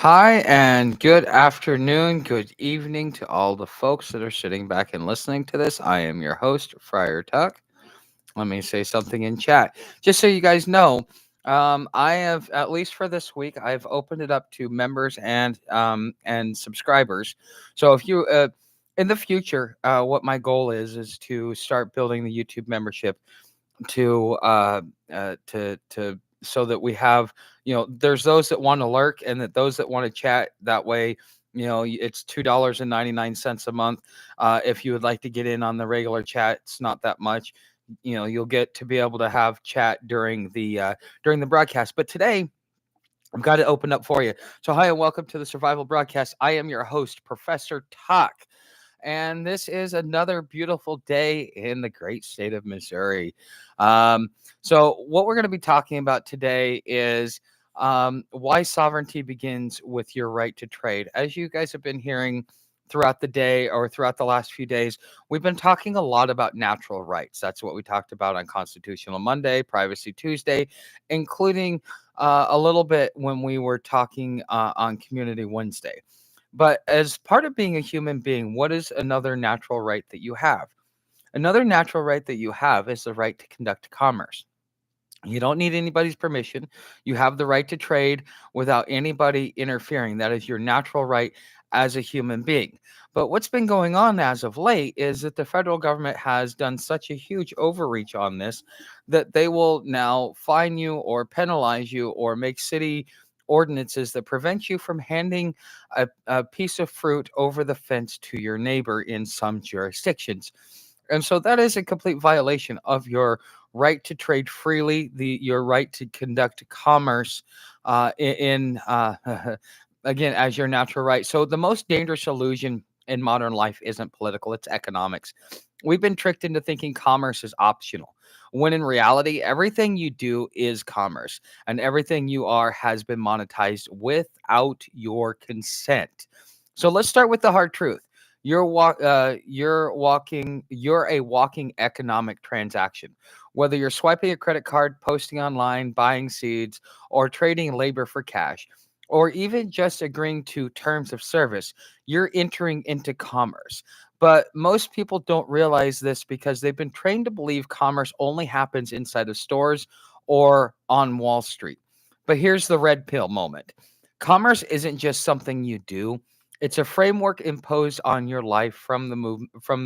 Hi, and good afternoon, good evening to all the folks that are sitting back and listening to this. I am your host, Friar Tuck. Let me say something in chat. Just so you guys know, I have, at least for this week, I've opened it up to members and subscribers. So if you, in the future, what my goal is to start building the YouTube membership to so that we have, there's those that want to lurk and that those that want to chat that way. It's $2.99 a month. If you would like to get in on the regular chat, it's not that much. You'll get to be able to have chat during the broadcast. But today I've got it open up for you. So hi and welcome to the Survival Broadcast. I am your host, Professor Talk, and this is another beautiful day in the great state of Missouri. So, what we're going to be talking about today is why sovereignty begins with your right to trade. As you guys have been hearing throughout the day or throughout the last few days, we've been talking a lot about natural rights. That's what we talked about on Constitutional Monday, Privacy Tuesday, including a little bit when we were talking on Community Wednesday. But as part of being a human being, what is another natural right that you have? Another natural right that you have is the right to conduct commerce. You don't need anybody's permission. You have the right to trade without anybody interfering. That is your natural right as a human being. But what's been going on as of late is that the federal government has done such a huge overreach on this that they will now fine you or penalize you or make city ordinances that prevent you from handing a piece of fruit over the fence to your neighbor in some jurisdictions. And so that is a complete violation of your right to trade freely, your right to conduct commerce again, as your natural right. So the most dangerous illusion in modern life isn't political, it's economics. We've been tricked into thinking commerce is optional, when in reality, everything you do is commerce and everything you are has been monetized without your consent. So let's start with the hard truth. You're a walking economic transaction. Whether you're swiping a credit card, posting online, buying seeds, or trading labor for cash, or even just agreeing to terms of service, you're entering into commerce. But most people don't realize this because they've been trained to believe commerce only happens inside of stores or on Wall Street. But here's the red pill moment. Commerce isn't just something you do. It's a framework imposed on your life from the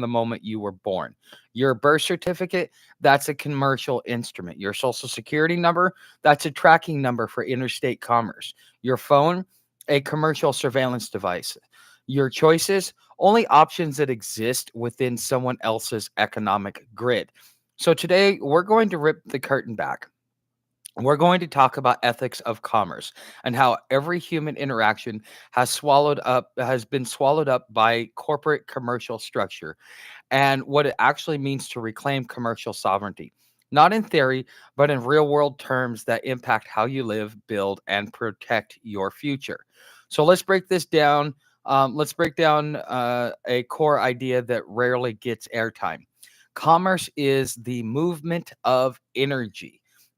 moment you were born. Your birth certificate, that's a commercial instrument. Your social security number, that's a tracking number for interstate commerce. Your phone, a commercial surveillance device. Your choices, only options that exist within someone else's economic grid. So today we're going to rip the curtain back. We're going to talk about ethics of commerce and how every human interaction has been swallowed up by corporate commercial structure and what it actually means to reclaim commercial sovereignty. Not in theory, but in real world terms that impact how you live, build, and protect your future. So let's break this down. Let's break down a core idea that rarely gets airtime. Commerce is the movement of energy.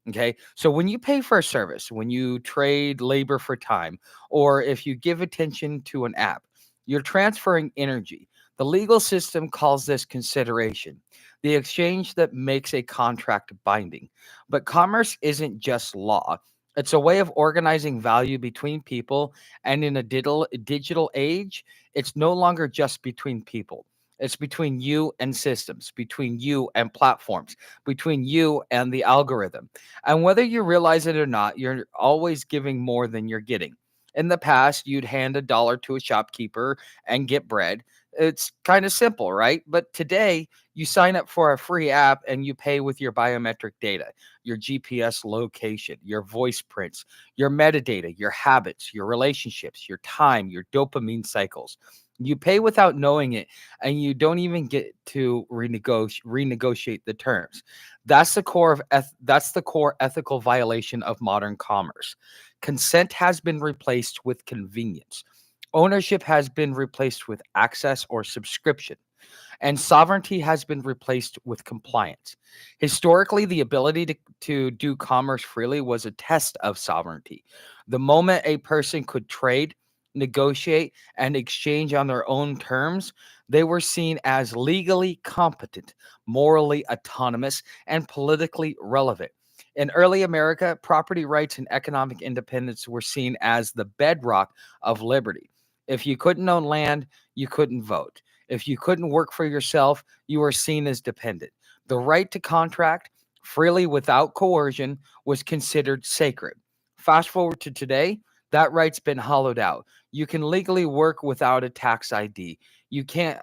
Okay. So when you pay for a service, when you trade labor for time, or if you give attention to an app, you're transferring energy. The legal system calls this consideration, the exchange that makes a contract binding. But commerce isn't just law. It's a way of organizing value between people. And in a digital age, it's no longer just between people. It's between you and systems, between you and platforms, between you and the algorithm. And whether you realize it or not, you're always giving more than you're getting. In the past, you'd hand $1 to a shopkeeper and get bread. It's kind of simple, right? But today, you sign up for a free app and you pay with your biometric data, your GPS location, your voice prints, your metadata, your habits, your relationships, your time, your dopamine cycles. You pay without knowing it, and you don't even get to renegotiate the terms. That's the core ethical violation of modern commerce. Consent has been replaced with convenience. Ownership has been replaced with access or subscription, and sovereignty has been replaced with compliance. Historically, the ability to do commerce freely was a test of sovereignty. The moment a person could trade, negotiate, and exchange on their own terms, they were seen as legally competent, morally autonomous, and politically relevant. In early America, property rights and economic independence were seen as the bedrock of liberty. If you couldn't own land, you couldn't vote. If you couldn't work for yourself, you were seen as dependent. The right to contract freely without coercion was considered sacred. Fast forward to today, that right's been hollowed out. You can legally work without a tax ID. You can't,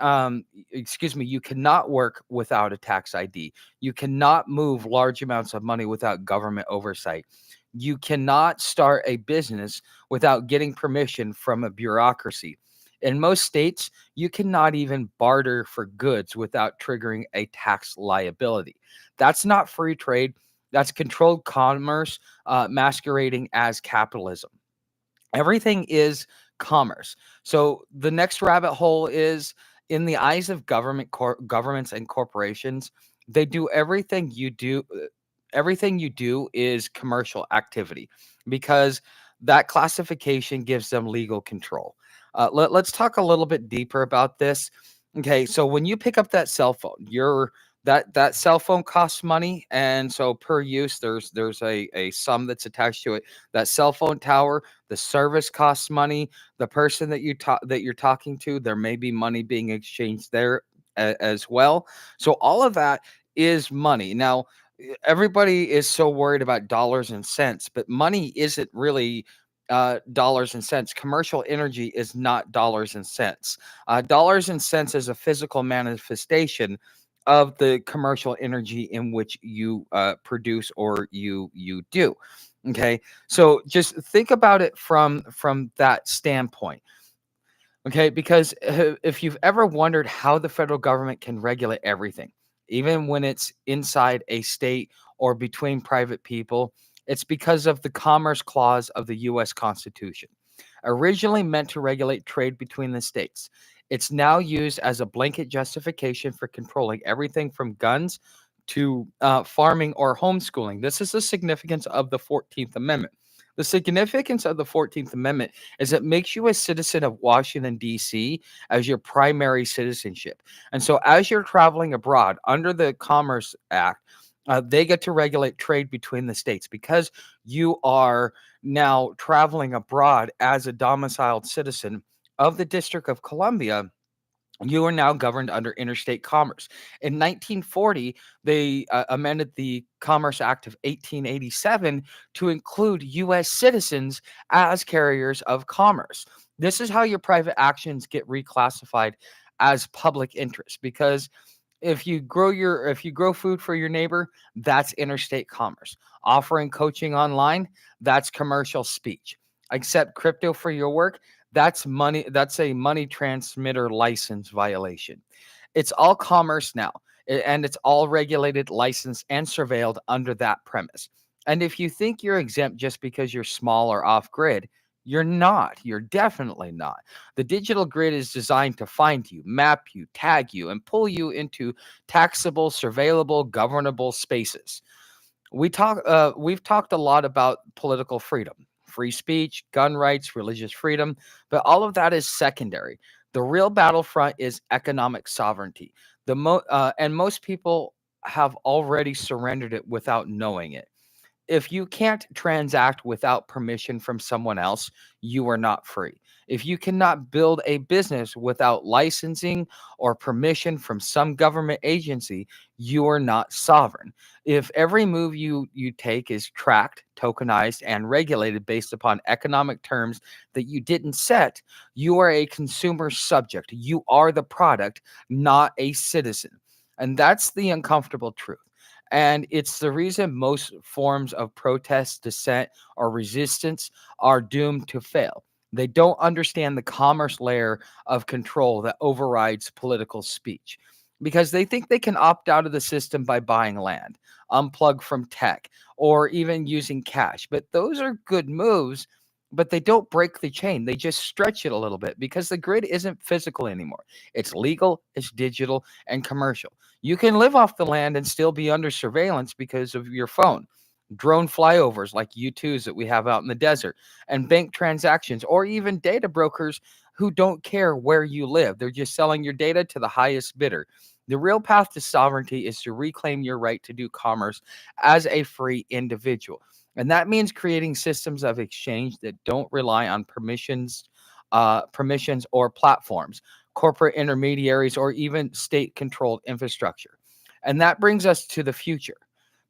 you cannot work without a tax ID. You cannot move large amounts of money without government oversight. You cannot start a business without getting permission from a bureaucracy. In most states, you cannot even barter for goods without triggering a tax liability. That's not free trade. That's controlled commerce masquerading as capitalism. Everything is commerce. So the next rabbit hole is in the eyes of governments and corporations, they do everything you do. Everything you do is commercial activity because that classification gives them legal control. Let's talk a little bit deeper about this. Okay, so when you pick up that cell phone, that cell phone costs money, and so per use, there's a sum that's attached to it. That cell phone tower, the service costs money. The person that you're talking to, there may be money being exchanged there as well. So all of that is money. Now, everybody is so worried about dollars and cents, but money isn't really dollars and cents. Commercial energy is not dollars and cents. Dollars and cents is a physical manifestation of the commercial energy in which you produce or you do. Okay, so just think about it from that standpoint. Okay, because if you've ever wondered how the federal government can regulate everything, even when it's inside a state or between private people, it's because of the Commerce Clause of the U.S. Constitution. Originally meant to regulate trade between the states, it's now used as a blanket justification for controlling everything from guns to farming or homeschooling. This is the significance of the 14th Amendment. The significance of the 14th Amendment is it makes you a citizen of Washington, D.C. as your primary citizenship. And so, as you're traveling abroad under the Commerce Act, they get to regulate trade between the states because you are now traveling abroad as a domiciled citizen of the District of Columbia. You are now governed under interstate commerce. In 1940, they amended the Commerce Act of 1887 to include U.S. citizens as carriers of commerce. This is how your private actions get reclassified as public interest because if you grow food for your neighbor, that's interstate commerce. Offering coaching online, that's commercial speech. Accept crypto for your work, that's a money transmitter license violation. It's all commerce now, and it's all regulated, licensed, and surveilled under that premise. And if you think you're exempt just because you're small or off grid, you're not. You're definitely not. The digital grid is designed to find you, map you, tag you, and pull you into taxable, surveillable, governable spaces. We've talked a lot about political freedom, free speech, gun rights, religious freedom, but all of that is secondary. The real battlefront is economic sovereignty. And most people have already surrendered it without knowing it. If you can't transact without permission from someone else, you are not free. If you cannot build a business without licensing or permission from some government agency, you are not sovereign. If every move you take is tracked, tokenized, and regulated based upon economic terms that you didn't set, you are a consumer subject. You are the product, not a citizen. And that's the uncomfortable truth. And it's the reason most forms of protest, dissent, or resistance are doomed to fail. They don't understand the commerce layer of control that overrides political speech because they think they can opt out of the system by buying land, unplug from tech, or even using cash. But those are good moves, but they don't break the chain. They just stretch it a little bit because the grid isn't physical anymore. It's legal, it's digital, and commercial. You can live off the land and still be under surveillance because of your phone. drone flyovers like U2s that we have out in the desert, and bank transactions, or even data brokers who don't care where you live. They're just selling your data to the highest bidder. The real path to sovereignty is to reclaim your right to do commerce as a free individual. And that means creating systems of exchange that don't rely on permissions or platforms, corporate intermediaries, or even state controlled infrastructure. And that brings us to the future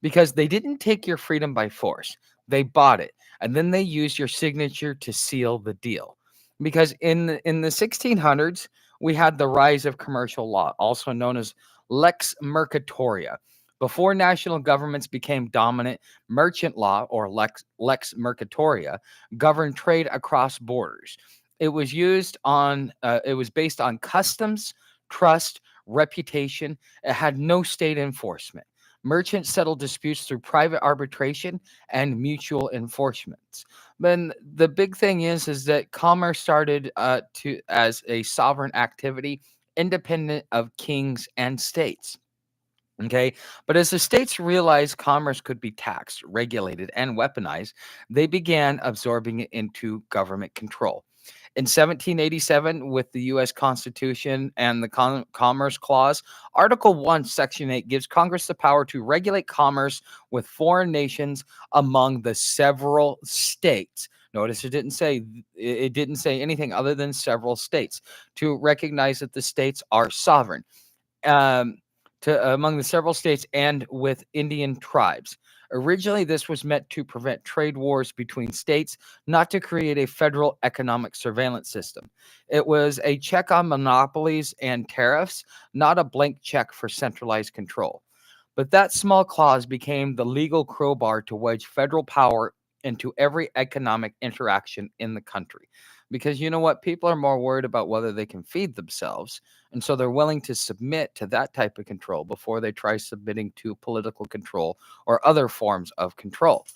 because they didn't take your freedom by force, they bought it. And then they used your signature to seal the deal. Because in the 1600s, we had the rise of commercial law, also known as Lex Mercatoria. Before national governments became dominant, merchant law, or Lex Mercatoria, governed trade across borders. It was based on customs, trust, reputation. It had no state enforcement. Merchants settled disputes through private arbitration and mutual enforcements. But the big thing is that commerce started to as a sovereign activity, independent of kings and states. Okay. But as the states realized commerce could be taxed, regulated, and weaponized, they began absorbing it into government control. In 1787, with the U.S. Constitution and the Commerce Clause, Article 1, Section 8 gives Congress the power to regulate commerce with foreign nations among the several states. Notice it didn't say anything other than several states to recognize that the states are sovereign um, to among the several states and with Indian tribes. Originally, this was meant to prevent trade wars between states, not to create a federal economic surveillance system. It was a check on monopolies and tariffs, not a blank check for centralized control. But that small clause became the legal crowbar to wedge federal power into every economic interaction in the country. Because you know what? People are more worried about whether they can feed themselves. And so they're willing to submit to that type of control before they try submitting to political control or other forms of control.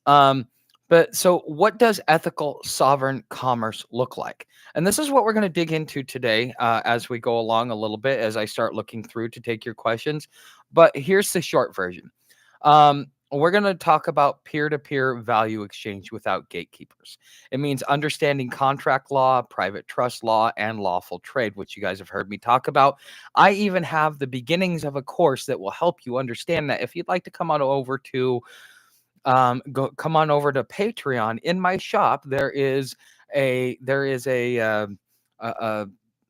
Um, but so, what does ethical sovereign commerce look like? And this is what we're going to dig into today as we go along a little bit as I start looking through to take your questions. But here's the short version. We're going to talk about peer to peer value exchange without gatekeepers. It means understanding contract law, private trust law, and lawful trade, which you guys have heard me talk about. I even have the beginnings of a course that will help you understand that. If you'd like to come on over to Patreon. In my shop, there is a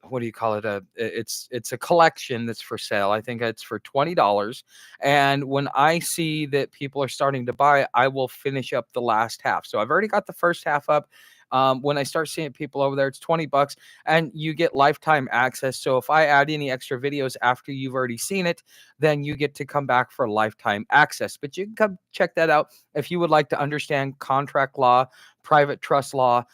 what do you call it? It's a collection that's for sale. I think it's for $20. And when I see that people are starting to buy, I will finish up the last half. So I've already got the first half up. When I start seeing people over there, it's $20 and you get lifetime access. So if I add any extra videos after you've already seen it, then you get to come back for lifetime access. But you can come check that out if you would like to understand contract law, private trust law,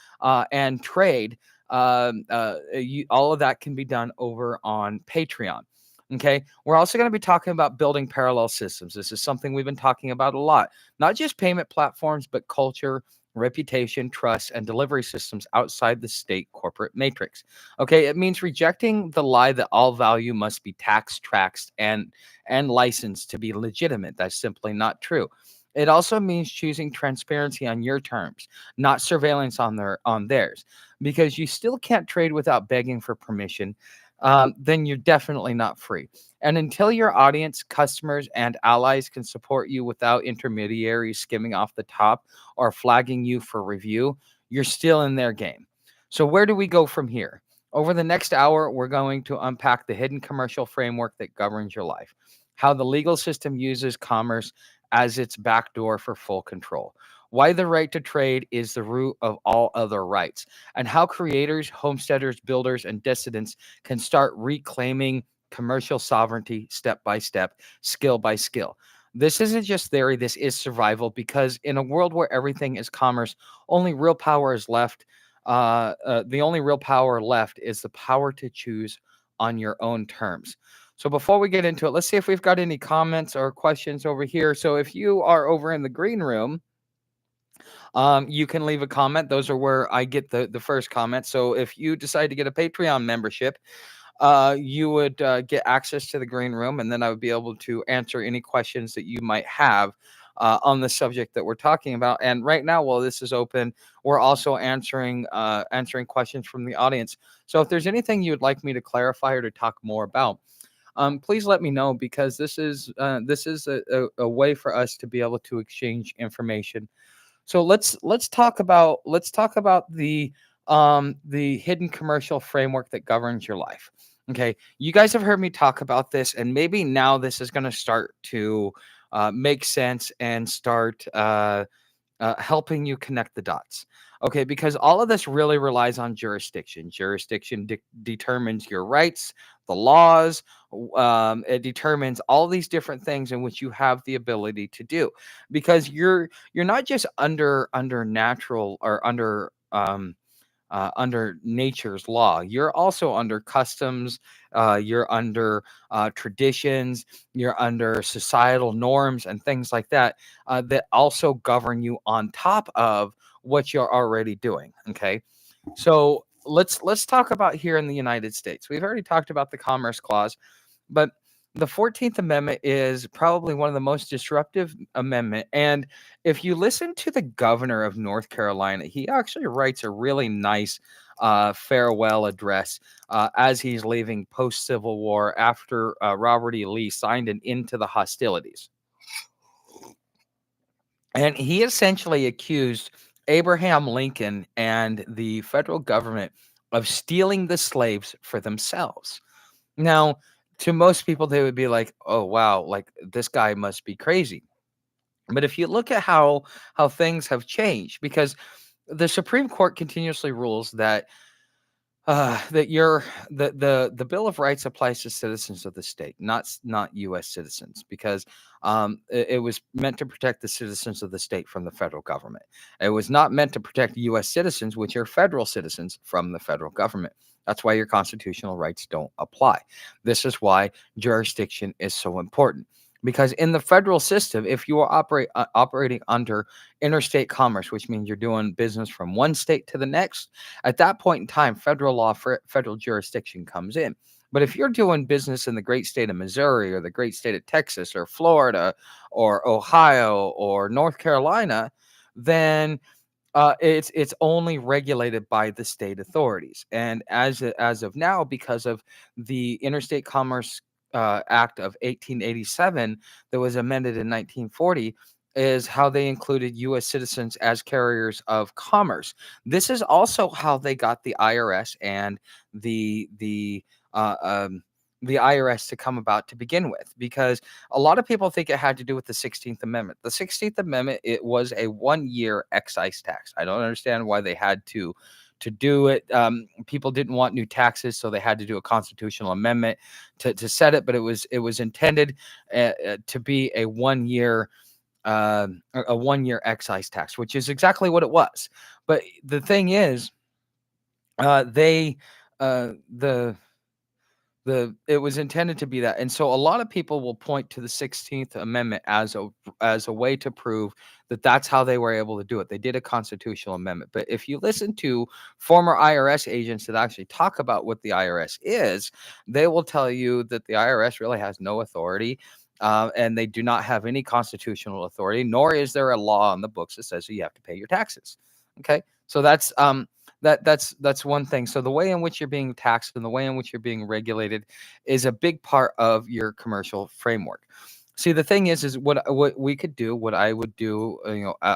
and trade. All of that can be done over on Patreon. Okay. We're also going to be talking about building parallel systems. This is something we've been talking about a lot, not just payment platforms, but culture, reputation, trust, and delivery systems outside the state corporate matrix. Okay. It means rejecting the lie that all value must be taxed, taxed, and licensed to be legitimate. That's simply not true. It also means choosing transparency on your terms, not surveillance on theirs, because you still can't trade without begging for permission. Then you're definitely not free. And until your audience, customers, and allies can support you without intermediaries skimming off the top or flagging you for review, you're still in their game. So, where do we go from here? Over the next hour, we're going to unpack the hidden commercial framework that governs your life, how the legal system uses commerce as its backdoor for full control, why the right to trade is the root of all other rights, and how creators, homesteaders, builders, and dissidents can start reclaiming commercial sovereignty step by step, skill by skill. This isn't just theory, this is survival because in a world where everything is commerce, only real power is left. The only real power left is the power to choose on your own terms. So before we get into it, let's see if we've got any comments or questions over here. So if you are over in the green room, you can leave a comment. Those are where I get the first comment. So if you decide to get a Patreon membership, you would get access to the green room, and then I would be able to answer any questions that you might have on the subject that we're talking about. And right now, while this is open, we're also answering questions from the audience. So if there's anything you would like me to clarify or to talk more about, please let me know, because this is a way for us to be able to exchange information. So let's talk about the hidden commercial framework that governs your life. Okay, you guys have heard me talk about this, and maybe now this is going to start to make sense and start helping you connect the dots. Okay, because all of this really relies on jurisdiction. Jurisdiction determines your rights, the laws. It determines all these different things in which you have the ability to do, because you're not just under natural or under nature's law. You're also under customs, you're under traditions, you're under societal norms and things like that, that also govern you on top of what you're already doing. Okay, so let's talk about here in the United States. We've already talked about the Commerce Clause, but the 14th Amendment is probably one of the most disruptive amendment. And if you listen to the governor of North Carolina, he actually writes a really nice farewell address as he's leaving post Civil War, after Robert E. Lee signed an end to the hostilities. And he essentially accused Abraham Lincoln and the federal government of stealing the slaves for themselves. Now, to most people, they would be like, "Oh wow, like this guy must be crazy." But if you look at how things have changed, because the Supreme Court continuously rules that that you're the Bill of Rights applies to citizens of the state, not U.S. citizens, because it was meant to protect the citizens of the state from the federal government. It was not meant to protect U.S. citizens, which are federal citizens, from the federal government. That's why your constitutional rights don't apply. This is why jurisdiction is so important. Because in the federal system, if you are operating under interstate commerce, which means you're doing business from one state to the next, at that point in time, federal law for federal jurisdiction comes in. But if you're doing business in the great state of Missouri, or the great state of Texas, or Florida, or Ohio, or North Carolina, then it's only regulated by the state authorities. And as of now, because of the Interstate Commerce Act of 1887 that was amended in 1940, is how they included U.S. citizens as carriers of commerce. This is also how they got the IRS and uh, um, the IRS to come about to begin with, because a lot of people think it had to do with the 16th Amendment. The 16th Amendment, it was a 1 year excise tax. I don't understand why they had to do it. People didn't want new taxes, so they had to do a constitutional amendment to set it. But it was intended to be a 1 year excise tax, which is exactly what it was. But the thing is, they the it was intended to be that. And so a lot of people will point to the 16th Amendment as a way to prove that that's how they were able to do it. They did a constitutional amendment. But if you listen to former IRS agents that actually talk about what the IRS is, they will tell you that the IRS really has no authority. And they do not have any constitutional authority, nor is there a law on the books that says that you have to pay your taxes. Okay, so that's one thing. So the way in which you're being taxed and the way in which you're being regulated is a big part of your commercial framework. See, the thing is what we could do, what I would do,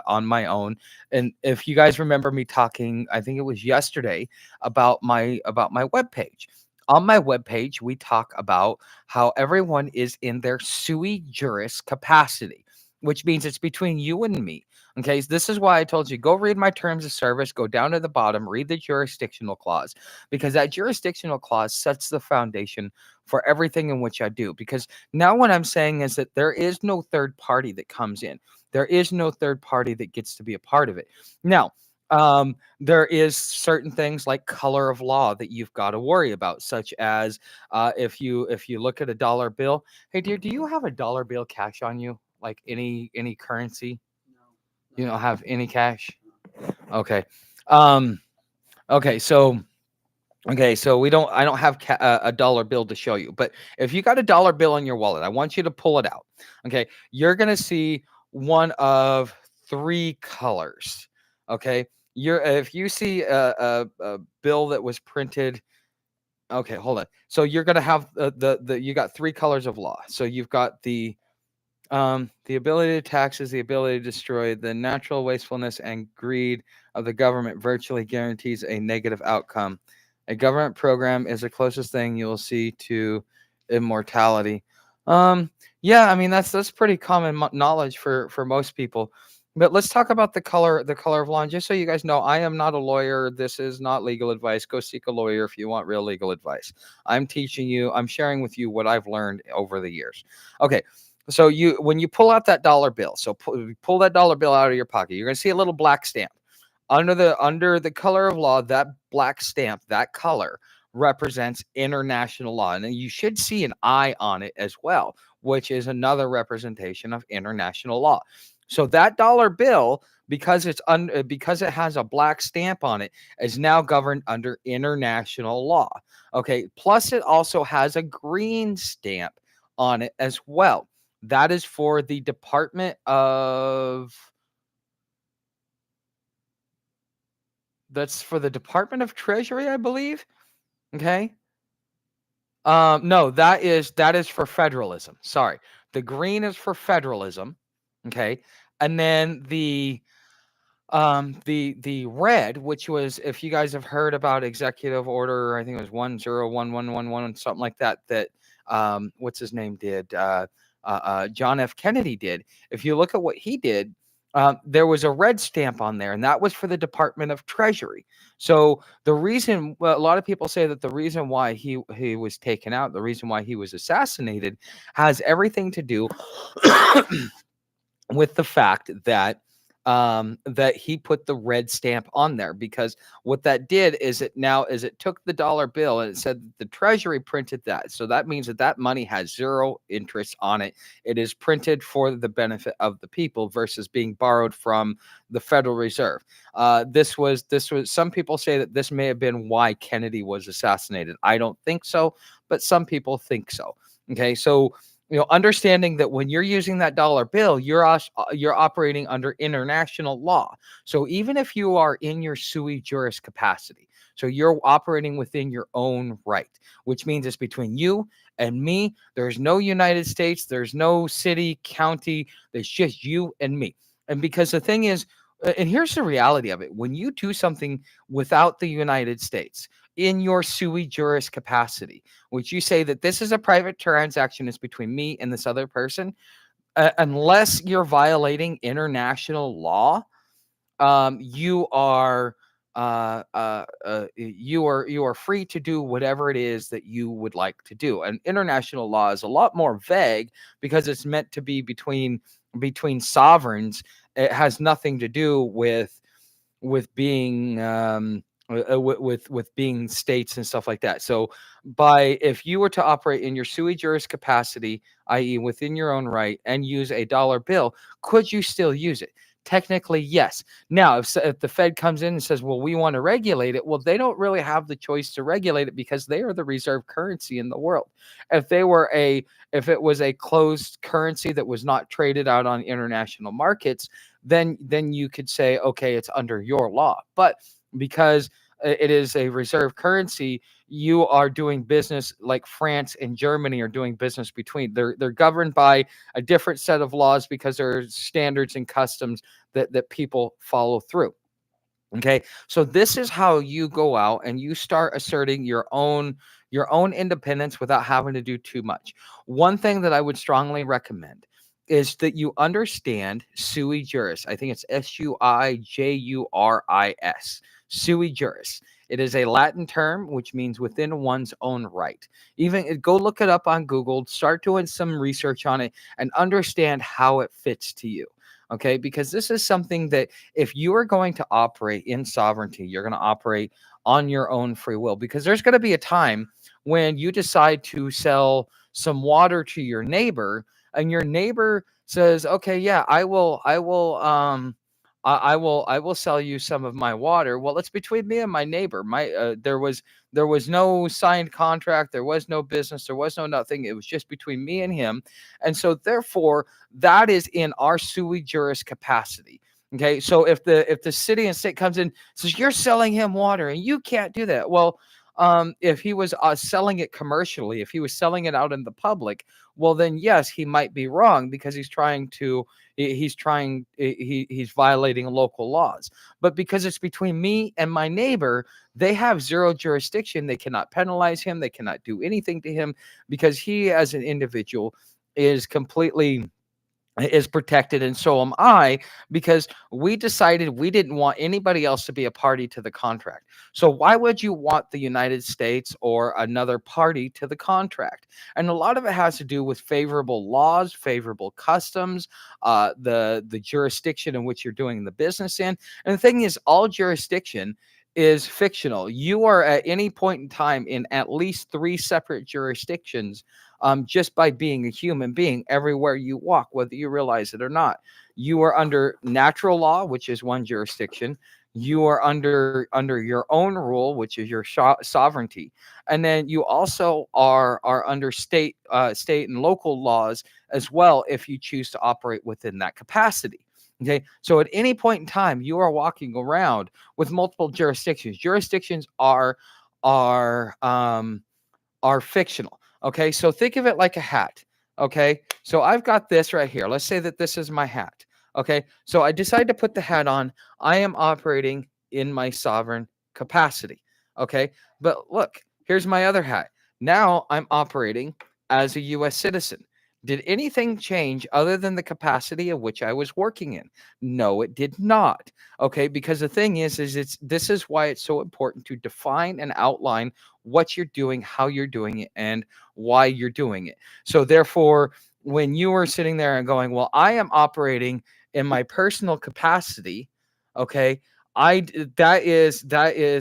on my own. And if you guys remember me talking, I think it was yesterday, about my webpage. On my webpage, we talk about how everyone is in their sui juris capacity, which means it's between you and me. Okay, so this is why I told you, go read my terms of service, go down to the bottom, read the jurisdictional clause, because that jurisdictional clause sets the foundation for everything in which I do. Because now what I'm saying is that there is no third party that comes in. There is no third party that gets to be a part of it. Now, there is certain things like color of law that you've got to worry about, such as if you look at a dollar bill. Hey, dear, do you have a dollar bill cash on you? Like any currency? You don't have any cash? Okay. Um, okay, so we don't I don't have a dollar bill to show you. But if you got a dollar bill in your wallet, I want you to pull it out. Okay? You're going to see one of three colors. Okay, if you see a bill that was printed. Okay, hold on. So you're gonna have the you got three colors of law. So you've got the ability to taxes, the ability to destroy, the natural wastefulness and greed of the government virtually guarantees a negative outcome. A government program is the closest thing you'll see to immortality. Um, yeah, I mean that's pretty common knowledge for most people. But let's talk about the color of law. And just so you guys know, I am not a lawyer. This is not legal advice. Go seek a lawyer if you want real legal advice. I'm teaching you. I'm sharing with you what I've learned over the years. Okay, so when you pull out that dollar bill, so pull that dollar bill out of your pocket, you're going to see a little black stamp under the color of law. That black stamp, that color represents international law, and then you should see an eye on it as well, which is another representation of international law. So that dollar bill, because it has a black stamp on it, is now governed under international law. Okay. Plus, it also has a green stamp on it as well. That is for the Department of that's for the Department of Treasury, I believe. Okay. No, that is for federalism. Sorry. The green is for federalism. Okay. And then the red, which was, if you guys have heard about executive order, I think it was 101111, something like that, that what's his name did, John F. Kennedy did. If you look at what he did, there was a red stamp on there, and that was for the Department of Treasury. So the reason, well, a lot of people say that the reason why he was taken out, the reason why he was assassinated, has everything to do with the fact that he put the red stamp on there, because what that did is it took the dollar bill and it said that the Treasury printed that. So that means that money has zero interest on it. It is printed for the benefit of the people versus being borrowed from the Federal Reserve. This was some people say that this may have been why Kennedy was assassinated. I don't think so, but some people think so. Okay, so understanding that when you're using that dollar bill, you're operating under international law. So even if you are in your sui juris capacity, so you're operating within your own right, which means it's between you and me. There's no United States, there's no city, county, there's just you and me. And because the thing is, and here's the reality of it: when you do something without the United States in your sui juris capacity, which you say that this is a private transaction, is between me and this other person, unless you're violating international law, you are you are free to do whatever it is that you would like to do. And international law is a lot more vague because it's meant to be between sovereigns. It has nothing to do with being with being states and stuff like that. So if you were to operate in your sui juris capacity, i.e. within your own right, and use a dollar bill, could you still use it? Technically, yes. Now, if the Fed comes in and says, well, we want to regulate it, well, they don't really have the choice to regulate it because they are the reserve currency in the world. If it was a closed currency that was not traded out on international markets, then you could say, okay, it's under your law. But because it is a reserve currency, you are doing business like France and Germany are doing business between. They're governed by a different set of laws because there are standards and customs that people follow through. Okay, so this is how you go out and you start asserting your own independence without having to do too much. One thing that I would strongly recommend is that you understand sui juris. I think it's suijuris. Sui juris. It is a Latin term which means within one's own right. Even go look it up on Google, start doing some research on it, and understand how it fits to you. Okay, because this is something that if you are going to operate in sovereignty, you're going to operate on your own free will, because there's going to be a time when you decide to sell some water to your neighbor, and your neighbor says, okay, yeah, I will I will sell you some of my water. Well, it's between me and my neighbor. There was no signed contract, there was no business, there was no nothing. It was just between me and him. And so therefore that is in our sui juris capacity. Okay, so if the city and state comes in, says you're selling him water and you can't do that. Well, if he was selling it commercially, if he was selling it out in the public, well, then yes, he might be wrong because he's violating local laws. But because it's between me and my neighbor, they have zero jurisdiction. They cannot penalize him. They cannot do anything to him because he, as an individual, is completely is protected, and so am I, because we decided we didn't want anybody else to be a party to the contract. So why would you want the United States or another party to the contract? And a lot of it has to do with favorable laws, favorable customs, the jurisdiction in which you're doing the business in. And the thing is, all jurisdiction is fictional. You are at any point in time in at least three separate jurisdictions, just by being a human being everywhere you walk, whether you realize it or not. You are under natural law, which is one jurisdiction. You are under your own rule, which is your sovereignty, and then you also are under state and local laws as well if you choose to operate within that capacity. Okay, so at any point in time, you are walking around with multiple jurisdictions. Jurisdictions are are fictional. Okay, so think of it like a hat. Okay, so I've got this right here. Let's say that this is my hat. Okay, so I decide to put the hat on. I am operating in my sovereign capacity. Okay, but look, here's my other hat. Now I'm operating as a US citizen. Did anything change other than the capacity of which I was working in? No, it did not. Okay, because the thing is this is why it's so important to define and outline what you're doing, how you're doing it, and why you're doing it. So therefore, when you are sitting there and going, well, I am operating in my personal capacity, okay, that is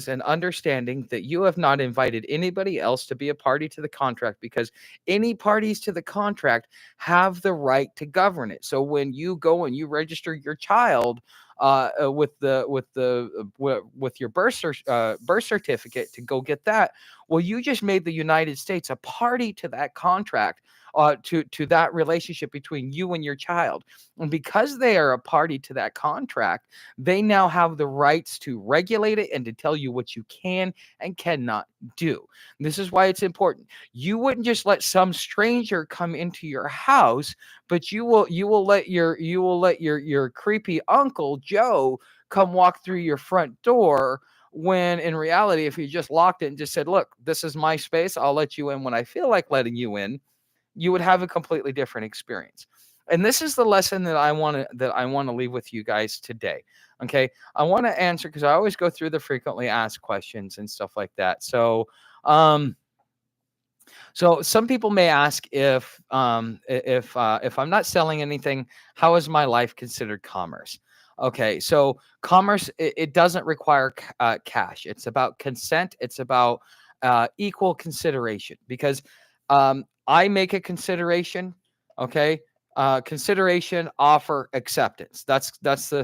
an understanding that you have not invited anybody else to be a party to the contract, because any parties to the contract have the right to govern it. So when you go and you register your child with your birth certificate to go get that, well, you just made the United States a party to that contract, to that relationship between you and your child. And because they are a party to that contract, they now have the rights to regulate it and to tell you what you can and cannot do. This is why it's important. You wouldn't just let some stranger come into your house, but you will let your creepy Uncle Joe come walk through your front door, when in reality, if you just locked it and just said, look, this is my space, I'll let you in when I feel like letting you in, you would have a completely different experience. And this is the lesson that I want to leave with you guys today. Okay, I want to answer, because I always go through the frequently asked questions and stuff like that. Um, so some people may ask, if I'm not selling anything, how is my life considered commerce? Okay, so commerce, it doesn't require cash. It's about consent. It's about equal consideration, because I make a consideration. Okay, consideration, offer, acceptance. That's the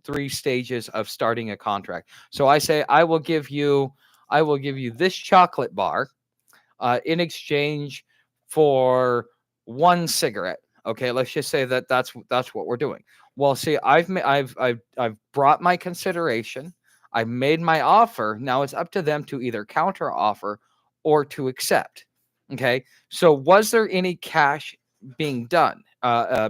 three stages of starting a contract. So I say I will give you this chocolate bar in exchange for one cigarette. Okay, let's just say that that's what we're doing. Well, see, I've brought my consideration. I've made my offer. Now it's up to them to either counter offer or to accept. Okay, so was there any cash being done,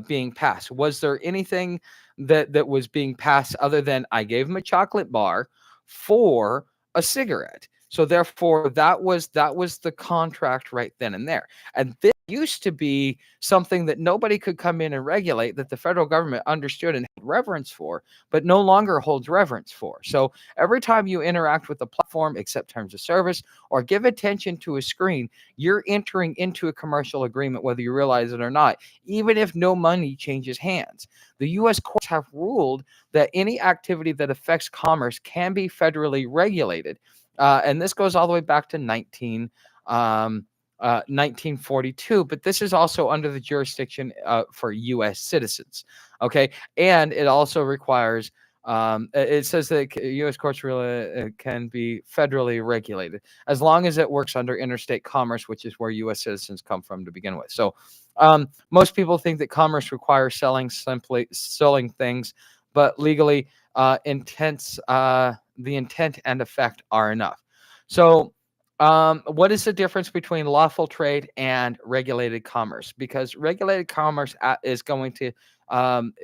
being passed? Was there anything that was being passed other than I gave him a chocolate bar for a cigarette? So therefore, that was the contract right then and there. And this used to be something that nobody could come in and regulate, that the federal government understood and had reverence for, but no longer holds reverence for. So every time you interact with a platform, accept terms of service, or give attention to a screen, you're entering into a commercial agreement, whether you realize it or not, even if no money changes hands. The U.S. courts have ruled that any activity that affects commerce can be federally regulated. And this goes all the way back to 1942, but this is also under the jurisdiction for U.S. citizens. Okay, and it also requires It says that U.S. courts really can be federally regulated as long as it works under interstate commerce, which is where U.S. citizens come from to begin with. So, most people think that commerce requires simply selling things, but legally, the intent and effect are enough. So, what is the difference between lawful trade and regulated commerce? Because regulated commerce is going to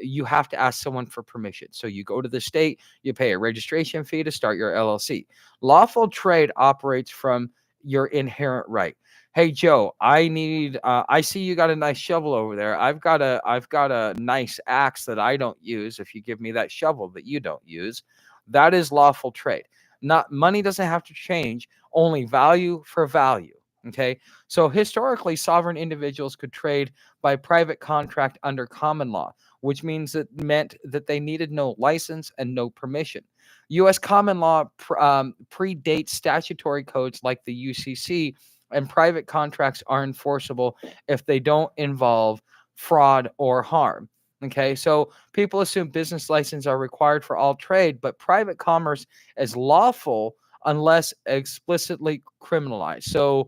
you have to ask someone for permission. So you go to the state, you pay a registration fee to start your LLC. Lawful trade operates from your inherent right. Hey Joe, I see you got a nice shovel over there. I've got a nice axe that I don't use. If you give me that shovel that you don't use, that is lawful trade. Not money doesn't have to change, only value for value. Okay. So historically, sovereign individuals could trade by private contract under common law, which means it meant that they needed no license and no permission. U.S. common law predates statutory codes like the UCC, and private contracts are enforceable if they don't involve fraud or harm. Okay, so people assume business licenses are required for all trade, but private commerce is lawful unless explicitly criminalized. So,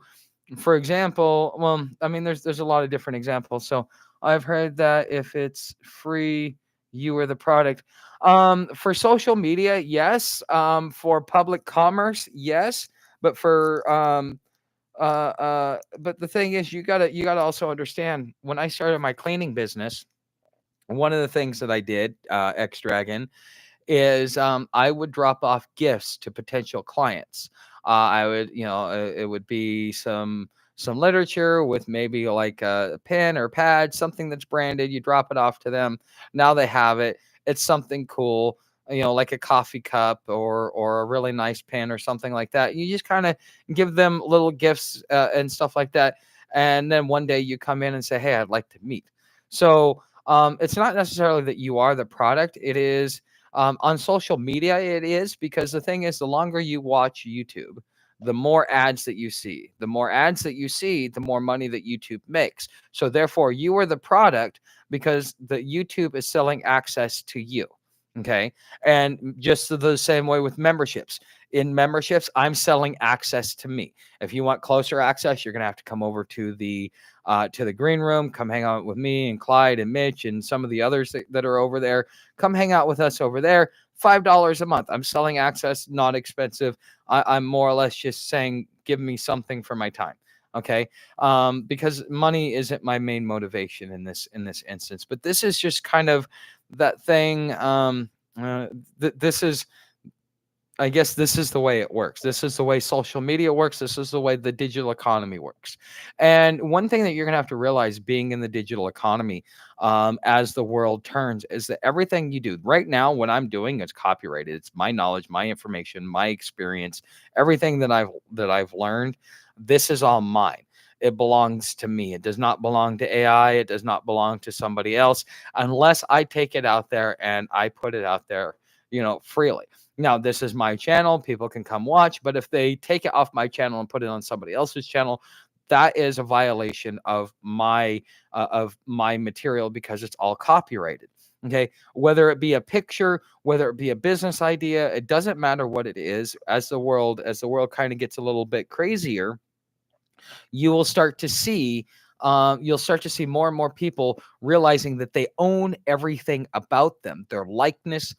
for example, well, I mean, there's a lot of different examples. So I've heard that if it's free, you are the product. For social media, yes. For public commerce, yes. But but the thing is, you gotta also understand. When I started my cleaning business, one of the things that I did, X Dragon, is I would drop off gifts to potential clients. I would, it would be some literature with maybe like a pen or pad, something that's branded. You drop it off to them. Now they have it. It's something cool, like a coffee cup or a really nice pen or something like that. You just kind of give them little gifts and stuff like that. And then one day you come in and say, "Hey, I'd like to meet." So it's not necessarily that you are the product. It is on social media, it is because the thing is, the longer you watch YouTube, the more ads that you see. The more ads that you see, the more money that YouTube makes. So therefore, you are the product because the YouTube is selling access to you. Okay. And just the same way with memberships. In memberships, I'm selling access to me. If you want closer access, you're gonna have to come over to the green room, come hang out with me and Clyde and Mitch and some of the others that are over there. Come hang out with us over there. $5 a month. I'm selling access, not expensive. I'm more or less just saying, give me something for my time. Okay. Because money isn't my main motivation in this instance. But this is just kind of that thing. This is I guess this is the way it works. This is the way social media works. This is the way the digital economy works. And one thing that you're going to have to realize being in the digital economy as the world turns is that everything you do right now, what I'm doing is copyrighted. It's my knowledge, my information, my experience, everything that I've learned. This is all mine. It belongs to me. It does not belong to AI. It does not belong to somebody else unless I take it out there and I put it out there, freely. Now, this is my channel. People can come watch, but if they take it off my channel and put it on somebody else's channel, that is a violation of my material because it's all copyrighted. Okay, whether it be a picture, whether it be a business idea, it doesn't matter what it is. As the world kind of gets a little bit crazier, you will start to see you'll start to see more and more people realizing that they own everything about them, their likeness,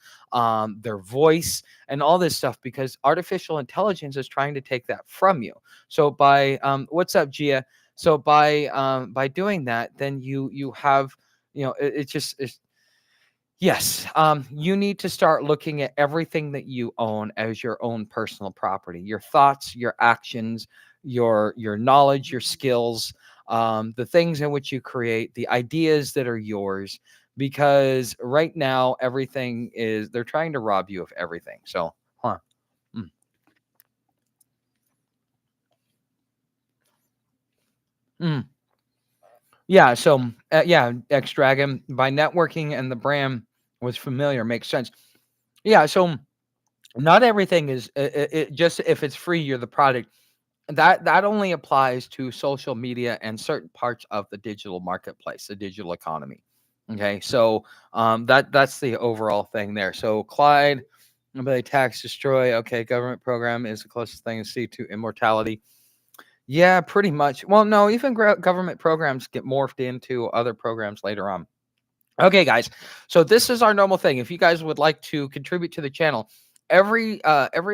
their voice, and all this stuff, because artificial intelligence is trying to take that from you. So by what's up, Gia? So by doing that, then you have, it just is. Yes, you need to start looking at everything that you own as your own personal property. Your thoughts, your actions, your knowledge, your skills, the things in which you create, the ideas that are yours. Because right now, everything is they're trying to rob you of everything. So, huh. Mm. Mm. Yeah. So, yeah, X Dragon by networking and the brand was familiar makes sense. Yeah. So not everything is just if it's free, you're the product. That only applies to social media and certain parts of the digital marketplace, the digital economy. Okay, so that's the overall thing there. So Clyde, ability tax destroy. Okay, government program is the closest thing to see to immortality. Yeah, pretty much. Well, no, even government programs get morphed into other programs later on. Okay, guys. So this is our normal thing. If you guys would like to contribute to the channel, every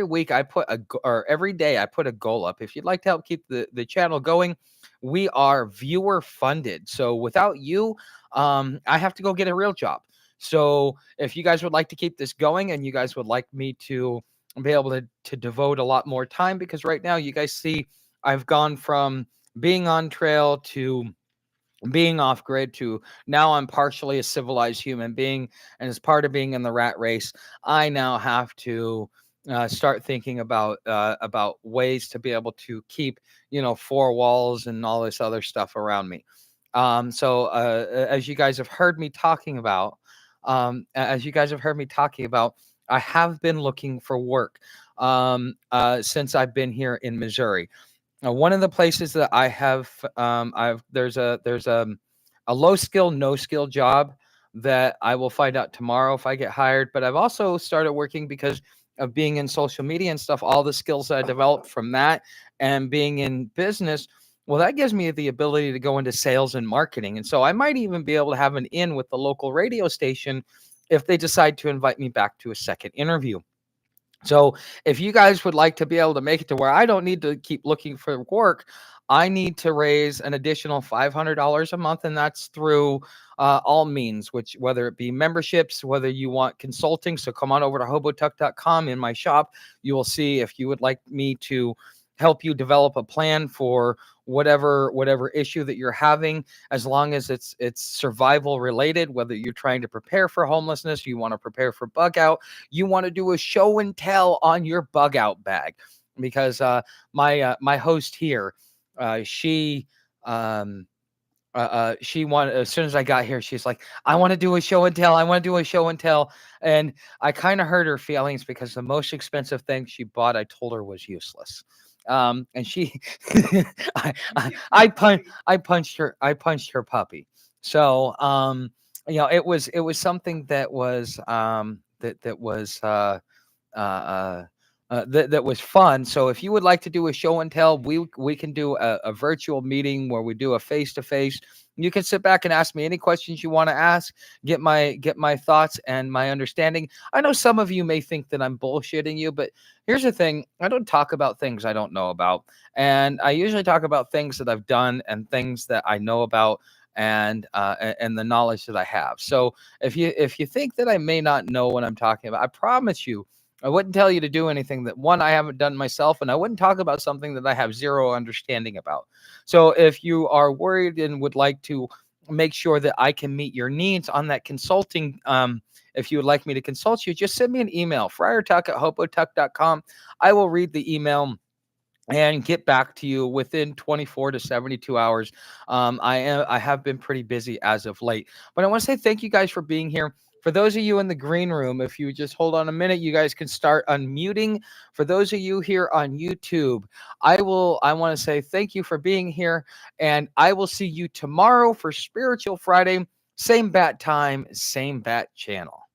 week I put or every day I put a goal up. If you'd like to help keep the channel going, we are viewer funded. So without you, I have to go get a real job. So if you guys would like to keep this going and you guys would like me to be able to devote a lot more time, because right now you guys see I've gone from being on trail to being off grid to now I'm partially a civilized human being, and as part of being in the rat race, I now have to start thinking about ways to be able to keep four walls and all this other stuff around me. So as you guys have heard me talking about, I have been looking for work since I've been here in Missouri. One of the places that I have, I've there's a low skill, no skill job that I will find out tomorrow if I get hired. But I've also started working because of being in social media and stuff. All the skills that I developed from that and being in business, well, that gives me the ability to go into sales and marketing. And so I might even be able to have an in with the local radio station if they decide to invite me back to a second interview. So if you guys would like to be able to make it to where I don't need to keep looking for work, I need to raise an additional $500 a month, and that's through all means, which whether it be memberships, whether you want consulting. So come on over to hobotuck.com in my shop. You will see if you would like me to help you develop a plan for whatever issue that you're having, as long as it's survival related, whether you're trying to prepare for homelessness, you want to prepare for bug out, you want to do a show and tell on your bug out bag. Because my host here, she she wanted, as soon as I got here, she's like, I want to do a show and tell. I want to do a show and tell. And I kind of hurt her feelings because the most expensive thing she bought, I told her was useless. And she, I punched her puppy. So, it was something that was, that was, that was fun. So if you would like to do a show and tell, we can do a virtual meeting where we do a face to face. You can sit back and ask me any questions you want to ask. Get my thoughts and my understanding. I know some of you may think that I'm bullshitting you, but here's the thing: I don't talk about things I don't know about, and I usually talk about things that I've done and things that I know about. And the knowledge that I have. So if you think that I may not know what I'm talking about, I promise you I wouldn't tell you to do anything that, one, I haven't done myself, and I wouldn't talk about something that I have zero understanding about. So if you are worried and would like to make sure that I can meet your needs on that consulting, if you would like me to consult you, just send me an email, friartuck@hobotuck.com. I will read the email and get back to you within 24 to 72 hours. I have been pretty busy as of late, but I want to say thank you guys for being here. For those of you in the green room, if you just hold on a minute, you guys can start unmuting. For those of you here on YouTube, I want to say thank you for being here, and I will see you tomorrow for Spiritual Friday. Same bat time, same bat channel.